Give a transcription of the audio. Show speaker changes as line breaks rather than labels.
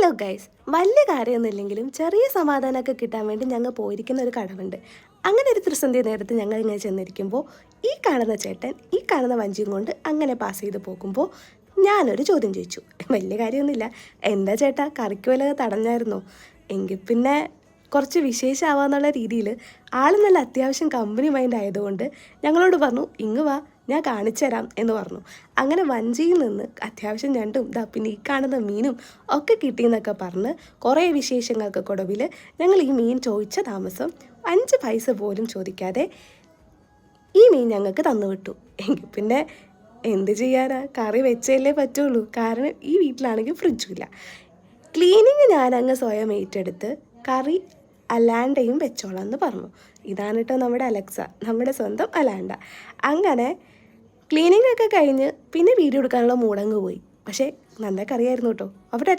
Hello guys, വലിയ കാര്യമൊന്നുമില്ലെങ്കിലും ചെറിയ സമാധാനമൊക്കെ കിട്ടാൻ വേണ്ടി ഞങ്ങൾ പോയിരിക്കുന്ന ഒരു കടവുണ്ട്. അങ്ങനെ ഒരു ത്രിസന്ധി നേരത്ത് ഞങ്ങൾ ഇങ്ങനെ ചെന്നിരിക്കുമ്പോൾ ഈ കാണുന്ന ചേട്ടൻ ഈ കാണുന്ന വഞ്ചിയും കൊണ്ട് അങ്ങനെ പാസ് ചെയ്ത് പോകുമ്പോൾ ഞാനൊരു ചോദ്യം ചോദിച്ചു. വലിയ കാര്യമൊന്നുമില്ല, എന്താ ചേട്ടാ കറിക്ക് വല്ല തടഞ്ഞായിരുന്നോ? എങ്കിൽ പിന്നെ കുറച്ച് വിശേഷമാവാന്നുള്ള രീതിയിൽ ആൾ നല്ല അത്യാവശ്യം കമ്പനി മൈൻഡ് ആയതുകൊണ്ട് ഞങ്ങളോട് പറഞ്ഞു, ഇങ്ങ് വാ ഞാൻ കാണിച്ചു തരാം എന്ന് പറഞ്ഞു. അങ്ങനെ വഞ്ചിയിൽ നിന്ന് അത്യാവശ്യം ഞണ്ടും പിന്നെ ഈ കാണുന്ന മീനും ഒക്കെ കിട്ടിയെന്നൊക്കെ പറഞ്ഞ് കുറേ വിശേഷങ്ങൾക്ക് ഒടുവിൽ ഞങ്ങൾ ഈ മീൻ ചോദിച്ച താമസം 5 പൈസ പോലും ചോദിക്കാതെ ഈ മീൻ ഞങ്ങൾക്ക് തന്നുവിട്ടു. എങ്കിൽ പിന്നെ എന്ത് ചെയ്യാനാ, കറി വെച്ചല്ലേ പറ്റുള്ളൂ. കാരണം ഈ വീട്ടിലാണെങ്കിൽ ഫ്രിഡ്ജും ഇല്ല. ക്ലീനിങ് ഞാനങ്ങ് സ്വയം ഏറ്റെടുത്ത് കറി അലാണ്ടയും വെച്ചോളാം എന്ന് പറഞ്ഞു. ഇതാണ് കേട്ടോ നമ്മുടെ അലക്സ, നമ്മുടെ സ്വന്തം അലാണ്ട. അങ്ങനെ ക്ലീനിങ് ഒക്കെ കഴിഞ്ഞ് പിന്നെ വീഡിയോ എടുക്കാനുള്ള മൂടങ്ങ് പോയി. പക്ഷേ നല്ല കറിയായിരുന്നു കേട്ടോ. അവിടെ